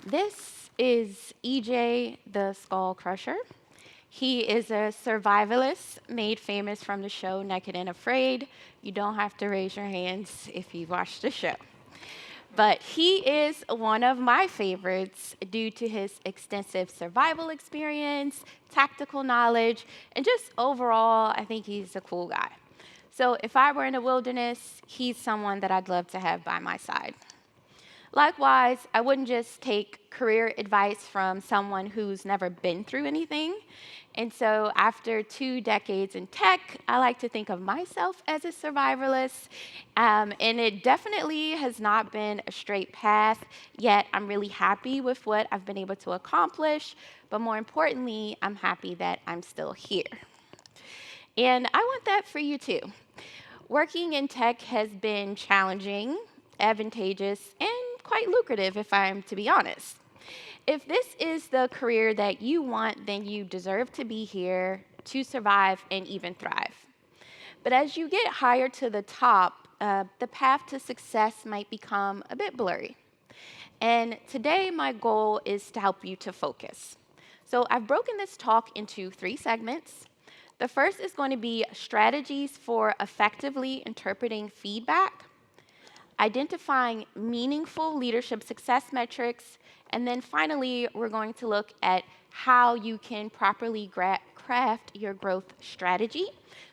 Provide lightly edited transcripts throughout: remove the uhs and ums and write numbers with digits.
This is EJ the Skull Crusher. He is a survivalist made famous from the show Naked and Afraid. You don't have to raise your hands if you watched the show. But he is one of my favorites due to his extensive survival experience, tactical knowledge, and just overall, I think he's a cool guy. So if I were in the wilderness, he's someone that I'd love to have by my side. Likewise, I wouldn't just take career advice from someone who's never been through anything. And so, after 2 decades in tech, I like to think of myself as a survivalist. And it definitely has not been a straight path, yet I'm really happy with what I've been able to accomplish. But more importantly, I'm happy that I'm still here. And I want that for you too. Working in tech has been challenging, advantageous, and quite lucrative, if I'm to be honest. If this is the career that you want, then you deserve to be here to survive and even thrive. But as you get higher to the top, the path to success might become a bit blurry. And today, my goal is to help you to focus. So I've broken this talk into 3 segments. The first is going to be strategies for effectively interpreting feedback, identifying meaningful leadership success metrics, and then finally, we're going to look at how you can properly craft your growth strategy.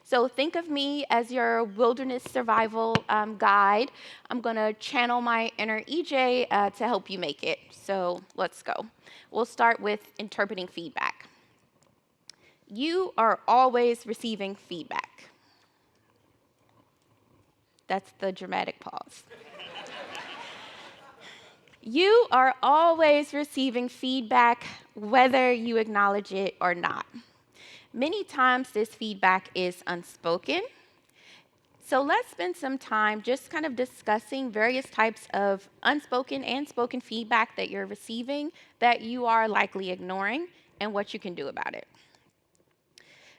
So think of me as your wilderness survival guide. I'm going to channel my inner EJ to help you make it. So let's go. We'll start with interpreting feedback. You are always receiving feedback. That's the dramatic pause. You are always receiving feedback, whether you acknowledge it or not. Many times, this feedback is unspoken. So let's spend some time just kind of discussing various types of unspoken and spoken feedback that you're receiving that you are likely ignoring and what you can do about it.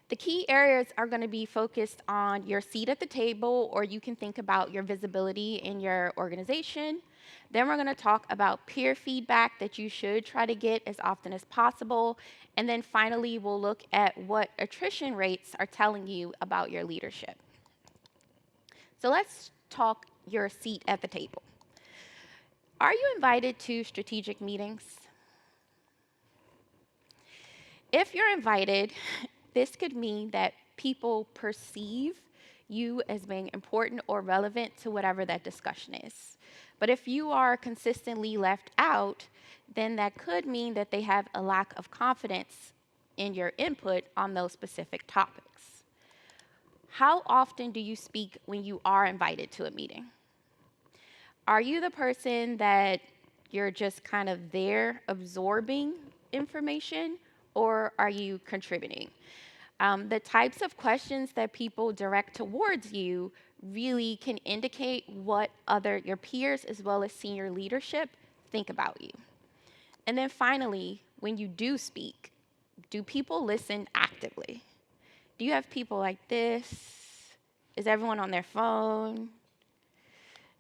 The key areas are going to be focused on your seat at the table, or you can think about your visibility in your organization. Then we're going to talk about peer feedback that you should try to get as often as possible. And then finally, we'll look at what attrition rates are telling you about your leadership. So let's talk your seat at the table. Are you invited to strategic meetings? If you're invited, this could mean that people perceive you as being important or relevant to whatever that discussion is. But if you are consistently left out, then that could mean that they have a lack of confidence in your input on those specific topics. How often do you speak when you are invited to a meeting? Are you the person that you're just kind of there absorbing information, or are you contributing? The types of questions that people direct towards you really can indicate what your peers as well as senior leadership think about you. And then finally, when you do speak, do people listen actively? Do you have people like this? Is everyone on their phone?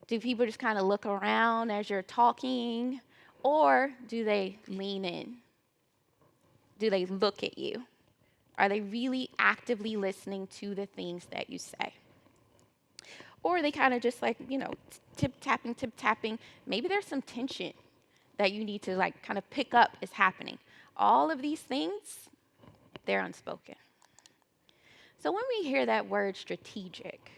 Do people just kind of look around as you're talking? Or do they lean in? Do they look at you? Are they really actively listening to the things that you say? Or are they kind of just like, tip-tapping. Maybe there's some tension that you need to like kind of pick up is happening. All of these things, they're unspoken. So when we hear that word strategic,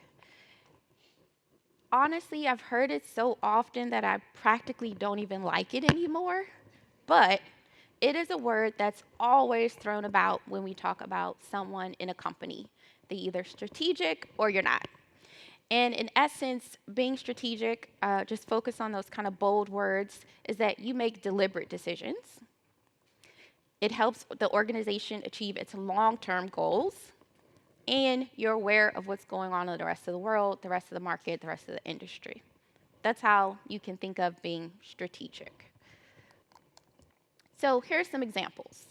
honestly, I've heard it so often that I practically don't even like it anymore. But it is a word that's always thrown about when we talk about someone in a company. They're either strategic or you're not. And in essence, being strategic, just focus on those kind of bold words, is that you make deliberate decisions. It helps the organization achieve its long-term goals. And you're aware of what's going on in the rest of the world, the rest of the market, the rest of the industry. That's how you can think of being strategic. So here's some examples.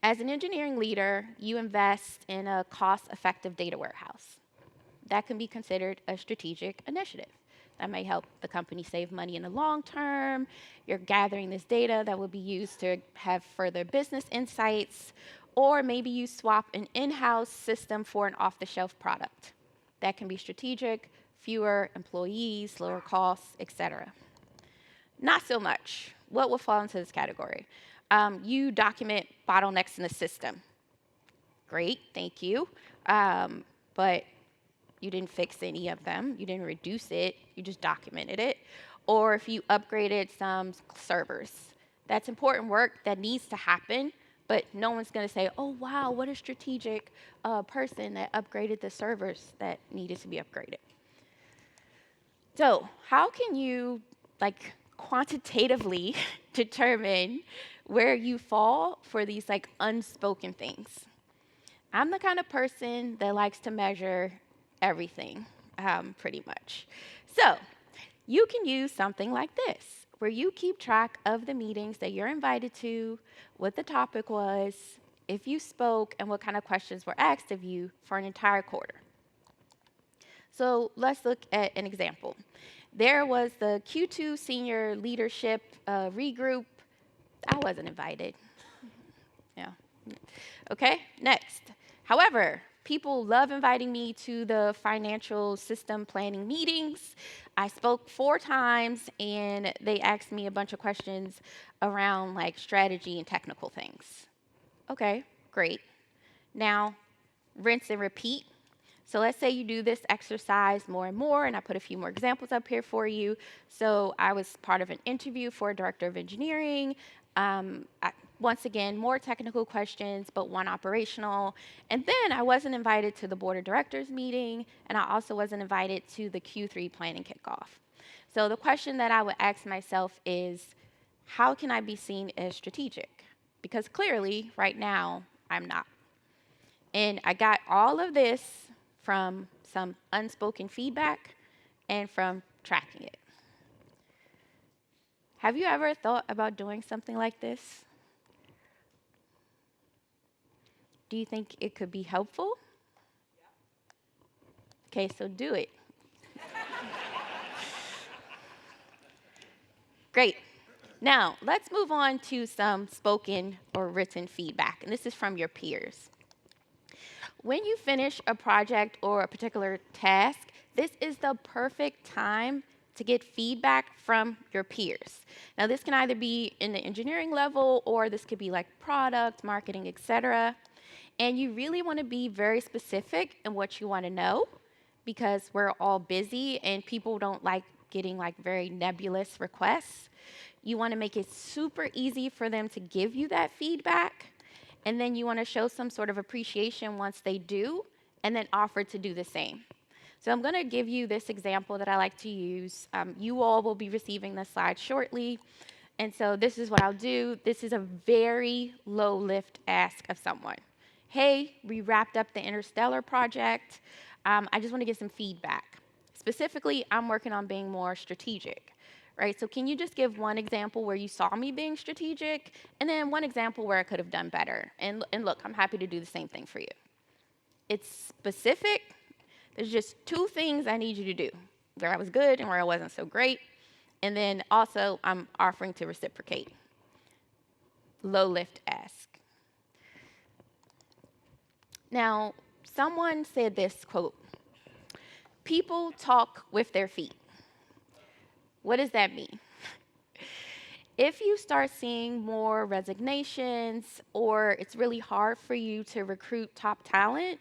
As an engineering leader, you invest in a cost-effective data warehouse. That can be considered a strategic initiative. That may help the company save money in the long term. You're gathering this data that will be used to have further business insights, or maybe you swap an in-house system for an off-the-shelf product. That can be strategic, fewer employees, lower costs, etc. Not so much. What will fall into this category? You document bottlenecks in the system. Great, thank you. But you didn't fix any of them. You didn't reduce it. You just documented it. Or if you upgraded some servers. That's important work that needs to happen, but no one's going to say, oh, wow, what a strategic person that upgraded the servers that needed to be upgraded. So how can you quantitatively determine where you fall for these unspoken things? I'm the kind of person that likes to measure everything, pretty much. So you can use something like this, where you keep track of the meetings that you're invited to, what the topic was, if you spoke, and what kind of questions were asked of you for an entire quarter. So let's look at an example. There was the Q2 senior leadership regroup. I wasn't invited. Yeah. Okay, next. However, people love inviting me to the financial system planning meetings. I spoke 4 times, and they asked me a bunch of questions around strategy and technical things. Okay, great. Now, rinse and repeat. So let's say you do this exercise more and more, and I put a few more examples up here for you. So I was part of an interview for a director of engineering. Once again, more technical questions, but one operational. And then I wasn't invited to the board of directors meeting, and I also wasn't invited to the Q3 planning kickoff. So the question that I would ask myself is, how can I be seen as strategic? Because clearly, right now, I'm not. And I got all of this from some unspoken feedback and from tracking it. Have you ever thought about doing something like this? Do you think it could be helpful? Okay, so do it. Great. Now, let's move on to some spoken or written feedback, and this is from your peers. When you finish a project or a particular task, this is the perfect time to get feedback from your peers. Now, this can either be in the engineering level, or this could be product, marketing, etc. And you really want to be very specific in what you want to know, because we're all busy and people don't like getting very nebulous requests. You want to make it super easy for them to give you that feedback, and then you want to show some sort of appreciation once they do, and then offer to do the same. So I'm going to give you this example that I like to use. You all will be receiving the slides shortly. And so this is what I'll do. This is a very low lift ask of someone. Hey, we wrapped up the Interstellar project. I just want to get some feedback. Specifically, I'm working on being more strategic, right? So can you just give one example where you saw me being strategic, and then one example where I could have done better? And look, I'm happy to do the same thing for you. It's specific. There's just 2 things I need you to do, where I was good and where I wasn't so great. And then also, I'm offering to reciprocate. Low lift ask. Now, someone said this quote, "People talk with their feet." What does that mean? If you start seeing more resignations, or it's really hard for you to recruit top talent,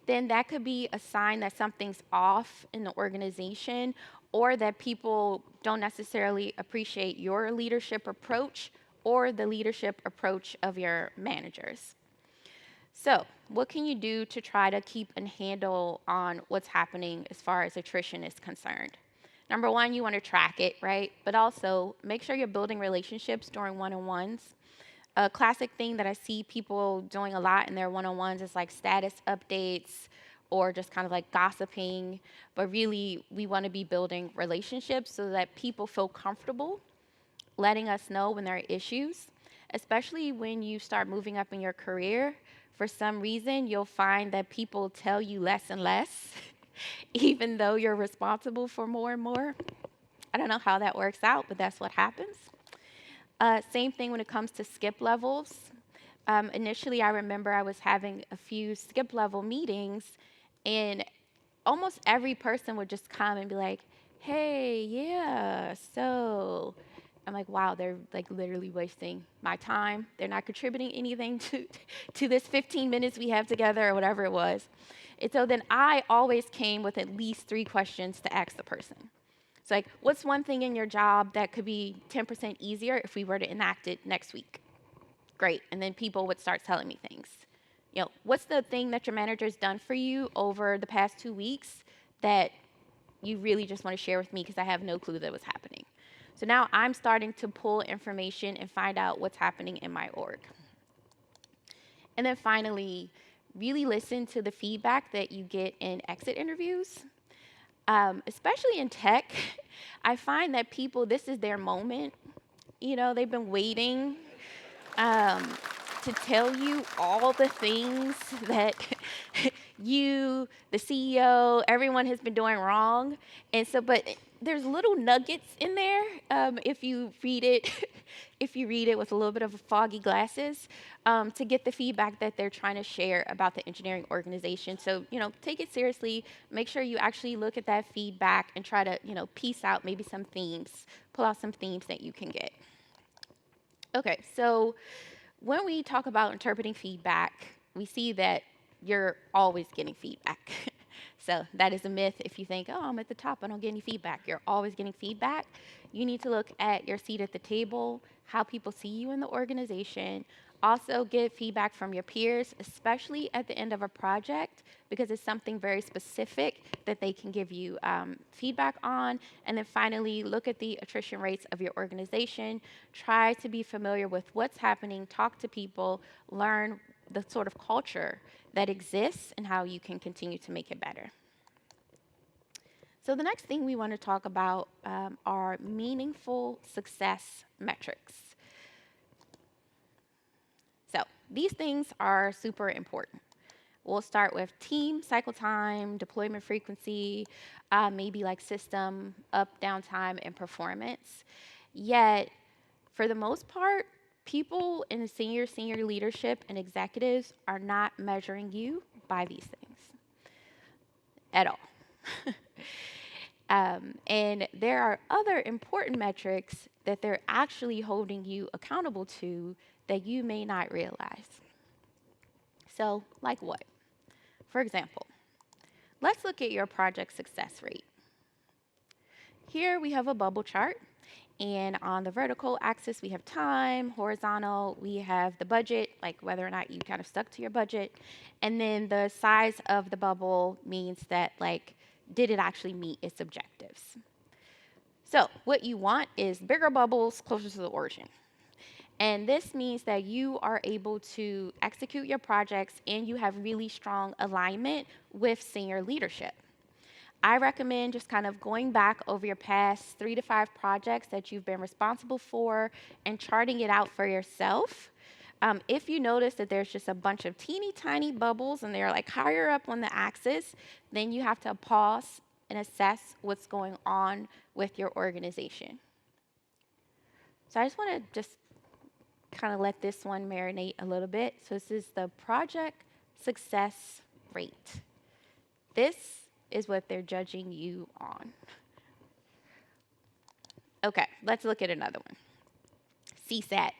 then that could be a sign that something's off in the organization, or that people don't necessarily appreciate your leadership approach or the leadership approach of your managers. So, what can you do to try to keep a handle on what's happening as far as attrition is concerned? Number 1, you want to track it, right? But also make sure you're building relationships during one-on-ones. A classic thing that I see people doing a lot in their one-on-ones is status updates, or just kind of gossiping. But really, we want to be building relationships so that people feel comfortable letting us know when there are issues, especially when you start moving up in your career. For some reason, you'll find that people tell you less and less, even though you're responsible for more and more. I don't know how that works out, but that's what happens. Same thing when it comes to skip levels. Initially, I remember I was having a few skip level meetings, and almost every person would just come and be like, "Hey, yeah, so." I'm like, wow, they're like literally wasting my time. They're not contributing anything to this 15 minutes we have together or whatever it was. And so then I always came with at least 3 questions to ask the person. It's like, what's one thing in your job that could be 10% easier if we were to enact it next week? Great. And then people would start telling me things. What's the thing that your manager's done for you over the past 2 weeks that you really just want to share with me because I have no clue that was happening? So now I'm starting to pull information and find out what's happening in my org. And then finally, really listen to the feedback that you get in exit interviews. Especially in tech, I find that people, this is their moment. They've been waiting um, to tell you all the things that you, the CEO, everyone has been doing wrong. And so, but there's little nuggets in there if you read it, if you read it with a little bit of foggy glasses, to get the feedback that they're trying to share about the engineering organization. So, take it seriously. Make sure you actually look at that feedback and try to, piece out maybe some themes, pull out some themes that you can get. Okay, so when we talk about interpreting feedback, we see that you're always getting feedback. So that is a myth if you think, oh, I'm at the top, I don't get any feedback. You're always getting feedback. You need to look at your seat at the table, how people see you in the organization. Also get feedback from your peers, especially at the end of a project, because it's something very specific that they can give you feedback on. And then finally, look at the attrition rates of your organization. Try to be familiar with what's happening, talk to people, learn the sort of culture that exists and how you can continue to make it better. So the next thing we want to talk about are meaningful success metrics. So these things are super important. We'll start with team cycle time, deployment frequency, maybe like system up, downtime, and performance. Yet, for the most part, people in the senior leadership and executives are not measuring you by these things at all. And there are other important metrics that they're actually holding you accountable to that you may not realize. So, like what? For example, let's look at your project success rate. Here we have a bubble chart, and on the vertical axis we have time, horizontal we have the budget, like whether or not you kind of stuck to your budget, and then the size of the bubble means that, like, did it actually meet its objectives? So what you want is bigger bubbles closer to the origin. And this means that you are able to execute your projects and you have really strong alignment with senior leadership. I recommend just kind of going back over your past 3 to 5 projects that you've been responsible for and charting it out for yourself. If you notice that there's just a bunch of teeny tiny bubbles and they're like higher up on the axis, then you have to pause and assess what's going on with your organization. So I just want to just kind of let this one marinate a little bit. So this is the project success rate. This is what they're judging you on. Okay, let's look at another one. CSAT.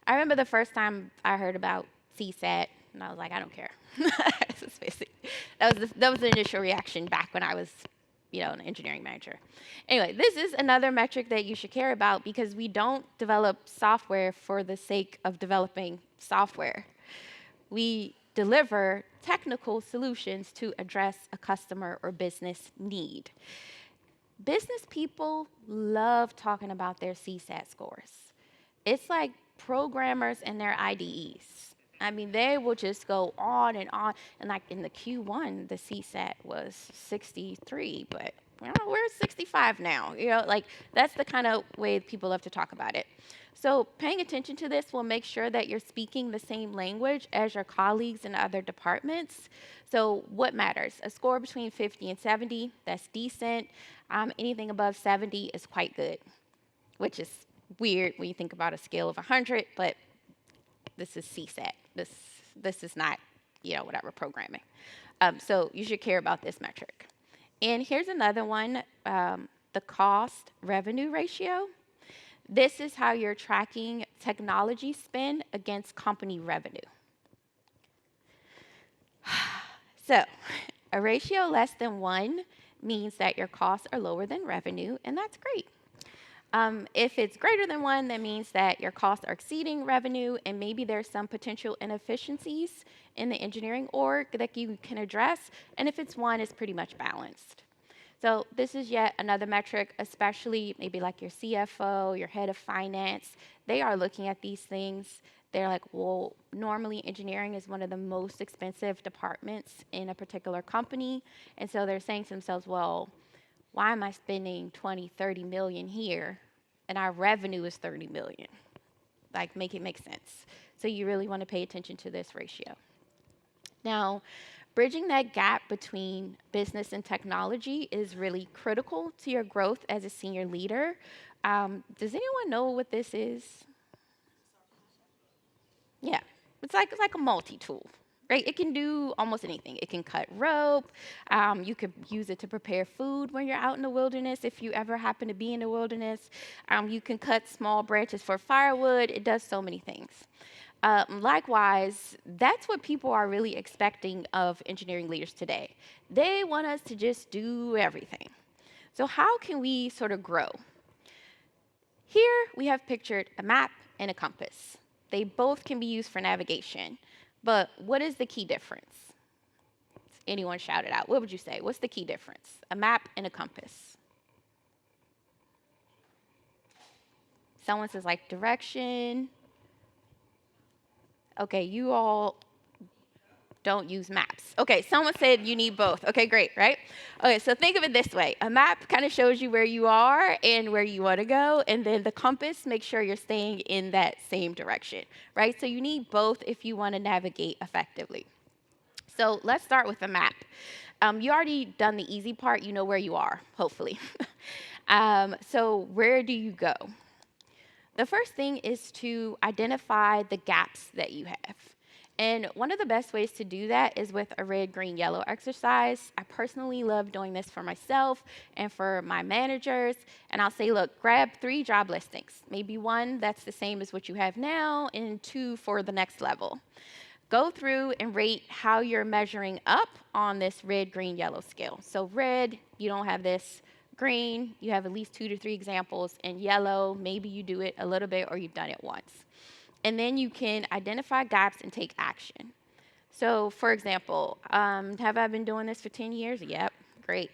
I remember the first time I heard about CSAT, and I was like, I don't care. That was the initial reaction back when I was, an engineering manager. Anyway, this is another metric that you should care about because we don't develop software for the sake of developing software. We deliver technical solutions to address a customer or business need. Business people love talking about their CSAT scores. It's like programmers and their IDEs. I mean, they will just go on. And like in the Q1, the CSAT was 63, but Well, we're 65 now. Like that's the kind of way people love to talk about it. So paying attention to this will make sure that you're speaking the same language as your colleagues in other departments. So what matters? A score between 50 and 70, that's decent. Anything above 70 is quite good, which is weird when you think about a scale of 100, but this is CSAT. This is not, whatever programming. So you should care about this metric. And here's another one, the cost revenue ratio. This is how you're tracking technology spend against company revenue. So a ratio less than 1 means that your costs are lower than revenue, and that's great. If it's greater than 1, that means that your costs are exceeding revenue, and maybe there's some potential inefficiencies in the engineering org that you can address. And if it's 1, it's pretty much balanced. So this is yet another metric, especially maybe like your CFO, your head of finance. They are looking at these things. They're like, well, normally engineering is one of the most expensive departments in a particular company. And so they're saying to themselves, well, why am I spending 20, 30 million here and our revenue is 30 million? Like, make it make sense. So you really want to pay attention to this ratio. Now, bridging that gap between business and technology is really critical to your growth as a senior leader. Does anyone know what this is? Yeah, it's like a multi-tool, right? It can do almost anything. It can cut rope. You could use it to prepare food when you're out in the wilderness, if you ever happen to be in the wilderness. You can cut small branches for firewood. It does so many things. Likewise, that's what people are really expecting of engineering leaders today. They want us to just do everything. So how can we sort of grow? Here we have pictured a map and a compass. They both can be used for navigation, but what is the key difference? Anyone shout it out. What would you say? What's the key difference? A map and a compass. Someone says like direction. Okay, you all don't use maps. Okay, someone said you need both. Okay, great, right? Okay, so think of it this way. A map kind of shows you where you are and where you want to go, and then the compass makes sure you're staying in that same direction, right? So you need both if you want to navigate effectively. So let's start with a map. You already done the easy part. You know where you are, hopefully. So where do you go? The first thing is to identify the gaps that you have. And one of the best ways to do that is with a red, green, yellow exercise. I personally love doing this for myself and for my managers. And I'll say, look, grab 3 job listings, maybe 1 that's the same as what you have now, and 2 for the next level. Go through and rate how you're measuring up on this red, green, yellow scale. So red, you don't have this. Green, you have at least 2 to 3 examples. And yellow, maybe you do it a little bit or you've done it once. And then you can identify gaps and take action. So for example, have I been doing this for 10 years? Yep, great.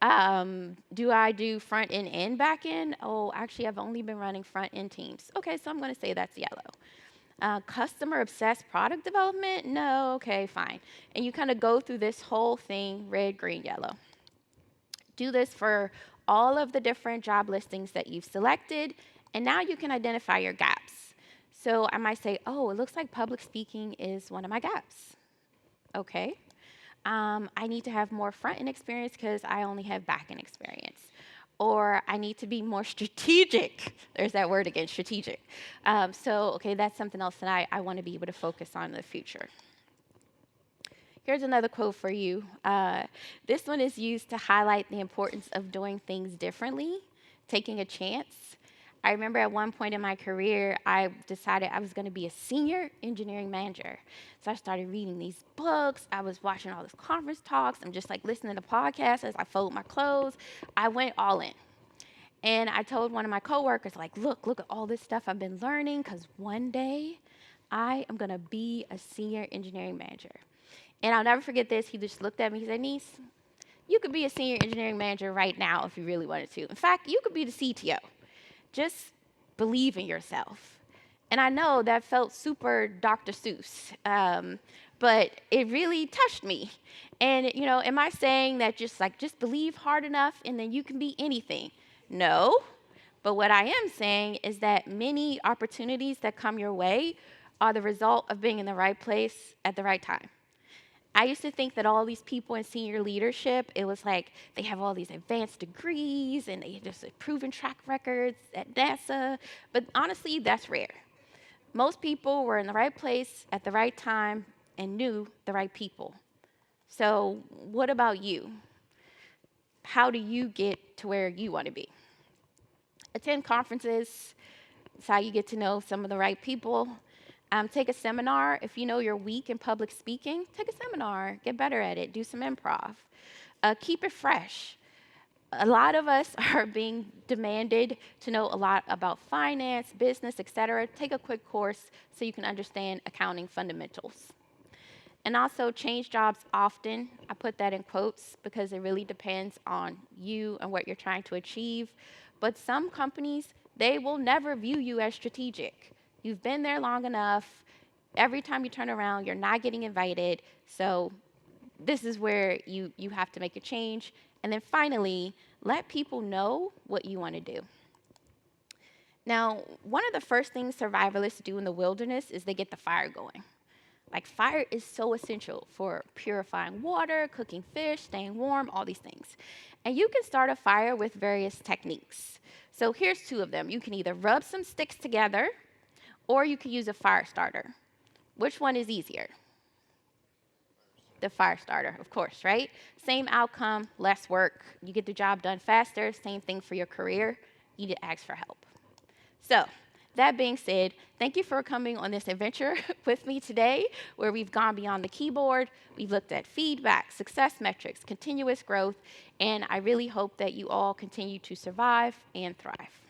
Do I do front end and back end? Oh, actually, I've only been running front end teams. Okay, so I'm going to say that's yellow. Customer obsessed product development? No, okay, fine. And you kind of go through this whole thing, red, green, yellow. Do this for all of the different job listings that you've selected, and now you can identify your gaps. So I might say, oh, it looks like public speaking is one of my gaps. Okay. I need to have more front-end experience because I only have back-end experience. Or I need to be more strategic. There's that word again, strategic. Okay, that's something else that I want to be able to focus on in the future. Here's another quote for you. This one is used to highlight the importance of doing things differently, taking a chance. I remember at one point in my career, I decided I was going to be a senior engineering manager. So I started reading these books. I was watching all these conference talks. I'm just like listening to podcasts as I fold my clothes. I went all in. And I told one of my coworkers, like, look at all this stuff I've been learning, because one day I am going to be a senior engineering manager. And I'll never forget this. He just looked at me. He said, Annyce, you could be a senior engineering manager right now if you really wanted to. In fact, you could be the CTO. Just believe in yourself. And I know that felt super Dr. Seuss, but it really touched me. And, am I saying that just believe hard enough and then you can be anything? No. But what I am saying is that many opportunities that come your way are the result of being in the right place at the right time. I used to think that all these people in senior leadership, it was like they have all these advanced degrees and they just have proven track records at NASA. But honestly, that's rare. Most people were in the right place at the right time and knew the right people. So, what about you? How do you get to where you want to be? Attend conferences. It's how you get to know some of the right people. Take a seminar. If you know you're weak in public speaking, take a seminar. Get better at it. Do some improv. Keep it fresh. A lot of us are being demanded to know a lot about finance, business, etc. Take a quick course so you can understand accounting fundamentals. And also change jobs often. I put that in quotes because it really depends on you and what you're trying to achieve. But some companies, they will never view you as strategic. You've been there long enough. Every time you turn around, you're not getting invited. So this is where you have to make a change. And then finally, let people know what you want to do. Now, one of the first things survivalists do in the wilderness is they get the fire going. Like, fire is so essential for purifying water, cooking fish, staying warm, all these things. And you can start a fire with various techniques. So here's two of them. You can either rub some sticks together, or you can use a fire starter. Which one is easier? The fire starter, of course, right? Same outcome, less work. You get the job done faster. Same thing for your career. You need to ask for help. So, that being said, thank you for coming on this adventure with me today, where we've gone beyond the keyboard. We've looked at feedback, success metrics, continuous growth, and I really hope that you all continue to survive and thrive.